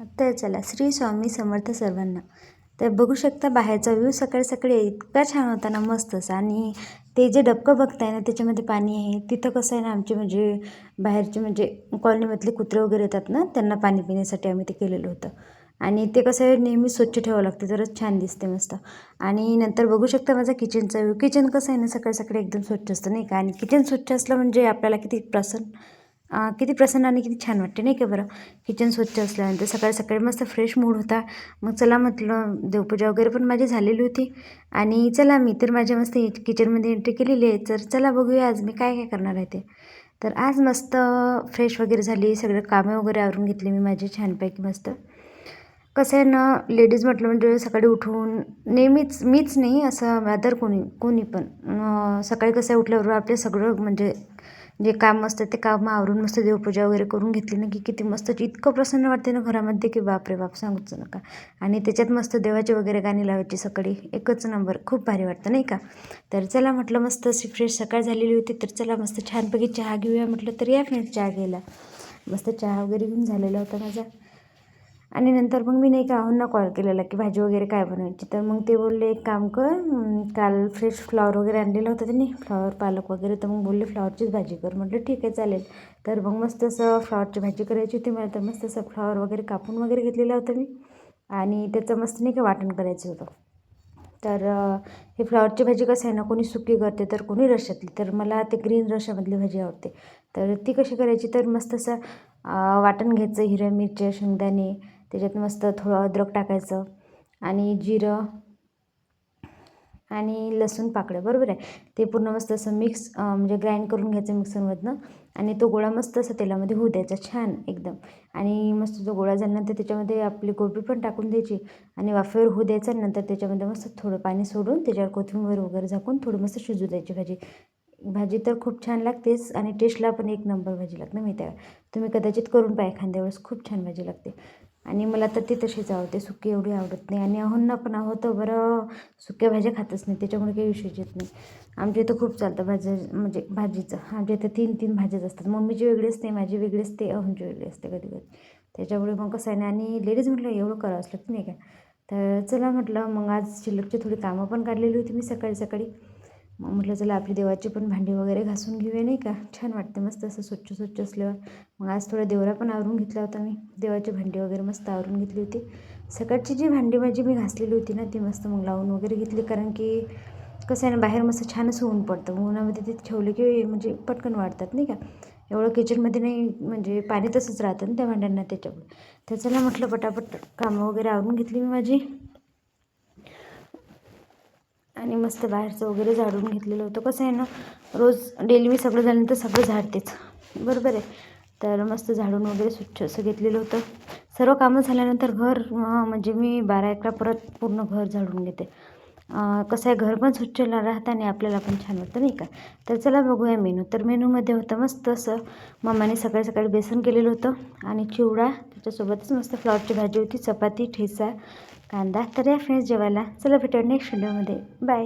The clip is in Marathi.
तर चला, श्री स्वामी समर्थ सर्वांना. तर बघू शकता बाहेरचा व्ह्यू सकाळी सकाळी इतका छान होता ना, मस्तच. आणि ते जे डबकं बघताय ना, त्याच्यामध्ये पाणी आहे. तिथं कसं आहे ना, आमचे म्हणजे बाहेरचे म्हणजे कॉलनीमधले कुत्रे वगैरे येतात ना, त्यांना पाणी पिण्यासाठी आम्ही ते केलेलं होतं. आणि ते कसं आहे, नेहमी स्वच्छ ठेवावं लागते, तरच छान दिसते मस्त. आणि नंतर बघू शकता माझा किचनचा व्ह्यू. किचन कसं आहे ना, सकाळी सकाळी एकदम स्वच्छ असतं नाही का. आणि किचन स्वच्छ असलं म्हणजे आपल्याला किती प्रसन्न आणि किती छान वाटते नाही का बरं. किचन स्वच्छ असल्यानंतर सकाळी सकाळी मस्त फ्रेश मूड होता. मग चला म्हटलं, देवपूजा वगैरे पण माझी झालेली होती. आणि चला, मी तर माझ्या मस्त किचनमध्ये एंट्री केलेली आहे. तर चला बघूया आज मी काय काय करणार आहे ते. तर आज मस्त फ्रेश वगैरे झाली, सगळं कामं वगैरे आवरून घेतली मी माझी छानपैकी मस्त. कसं आहे ना, लेडीज म्हटलं म्हणजे सकाळी उठून नेहमीच, मीच नाही असं अदर कोणी पण सकाळी कसं आहे, उठल्यावर आपले सगळं म्हणजे जे काम असतं ते काम आवरून मस्त देवपूजा वगैरे करून घेतली ना, की किती मस्त इतकं प्रसन्न वाटते ना घरामध्ये, की बापरे बाप सांगूच नका. आणि त्याच्यात मस्त देवाची वगैरे गाणी लावायची सकाळी, एकच नंबर, खूप भारी वाटतं नाही का. तर चला म्हटलं, मस्त अशी फ्रेश सकाळ झालेली होती. तर चला मस्त छानपैकी चहा घेऊया म्हटलं. तर या फ्रेंड्स चहा घ्यायला. मस्त चहा वगैरे घेऊन झालेला होता माझा. आणि नंतर मग मी नाही का आहोंना कॉल केलेला, की भाजी वगैरे काय बनवायची. तर मग ते बोलले, एक काम कर, काल फ्रेश फ्लॉवर वगैरे आणलेलं होतं त्यांनी, फ्लॉवर पालक वगैरे. तर मग बोलले फ्लॉवरचीच भाजी कर. म्हटलं ठीक आहे चालेल. तर मग मस्त असं फ्लॉवरची भाजी करायची होती मला. तर मस्त असं फ्लॉवर वगैरे कापून वगैरे घेतलेलं होतं मी. आणि त्याचं मस्त नाही का वाटण करायचं होतं. तर हे फ्लॉवरची भाजी कसं आहे ना, कोणी सुकी करते तर कोणी रश्श्यातली. तर मला ते ग्रीन रश्श्यामधली भाजी आवडते. तर ती कशी करायची, तर मस्त असं वाटण घ्यायचं, हिरव्या मिरच्या, शेंगदाणे, त्याच्यात मस्त थोडं अद्रक टाकायचं आणि जिरं आणि लसूण पाकळ्या, बरोबर आहे. ते पूर्ण मस्त असं मिक्स म्हणजे ग्राइंड करून घ्यायचं मिक्सरमधनं. आणि तो गोळा मस्त असं तेलामध्ये होऊ द्यायचा छान एकदम. आणि मस्त जो गोळा झाल्यानंतर त्याच्यामध्ये आपली गोबी पण टाकून द्यायची आणि वाफेवर होऊ द्यायचा. नंतर त्याच्यामध्ये मस्त थोडं पाणी सोडून त्याच्यावर कोथिंबीर वगैरे झाकून थोडं मस्त शिजू द्यायची भाजी. भाजी तर खूप छान लागतेच आणि टेस्टला पण एक नंबर भाजी लागते माहिती आहे. तुम्ही कदाचित करून पहा एखाद्या वेळेस, खूप छान भाजी लागते. आणि मला तर ती तशीच आवडते, सुकी एवढी आवडत नाही. आणि अहोंना पण होतं बरं, सुक्या भाज्या खातच नाही, त्याच्यामुळे काही विषयच येत नाही. आमच्या इथं खूप चालतं भाज्या म्हणजे भाजीचं. आमच्या इथं 3 भाज्याच असतात. मम्मीची वेगळी असते, माझी वेगळी असते, अहोंची वेगळी असते कधी कधी. त्याच्यामुळे मग कसं आहे ना, आणि लेडीज म्हटलं एवढं करावंच लागतं नाही का. तर चला म्हटलं, मग आज शिल्लकची थोडी कामं पण काढलेली होती मी सकाळी सकाळी. मग म्हटलं चला आपली देवाची पण भांडी वगैरे घासून घेऊया नाही का, छान वाटते मस्त असं स्वच्छ स्वच्छ असल्यावर. मग आज थोडा देवरा पण आवरून घेतला होता मी, देवाची भांडी वगैरे मस्त आवरून घेतली होती. सकाळची जी भांडी माझी मी घासलेली होती ना, ती मस्त मग लावून वगैरे घेतली. कारण की कसं आहे ना, बाहेर मस्त छान असं ऊन पडतं, उन्हामध्ये ते ठेवले की म्हणजे पटकन वाढतात नाही का. एवढं किचनमध्ये नाही म्हणजे पाणी तसंच राहतं ना त्या भांड्यांना, त्याच्यामुळे. तर चला म्हटलं, पटापट कामं वगैरे आवरून घेतली मी माझी. आणि मस्त बाहेरचं वगैरे झाडून घेतलेलं होतं. कसं आहे ना, रोज डेली मी सगळं झाल्यानंतर सगळं झाडतेच, बरोबर आहे. तर मस्त झाडून वगैरे स्वच्छ असं घेतलेलं होतं. सर्व कामं झाल्यानंतर घर म्हणजे मी 12-11 परत पूर्ण घर झाडून घेते. कसं आहे, घर पण स्वच्छ राहतं आणि आपल्याला पण छान वाटतं नाही का. तर चला बघूया मेनू. तर मेनूमध्ये होतं मस्त असं, मम्माने सकाळी सकाळी बेसन केलेलं होतं आणि चिवडा, त्याच्यासोबतच मस्त फ्लॉवरची भाजी होती, चपाती, ठेचा, कांदा. तर या फ्रेंड्स जेवायला. चला भेटूया नेक्स्ट व्हिडिओमध्ये. बाय.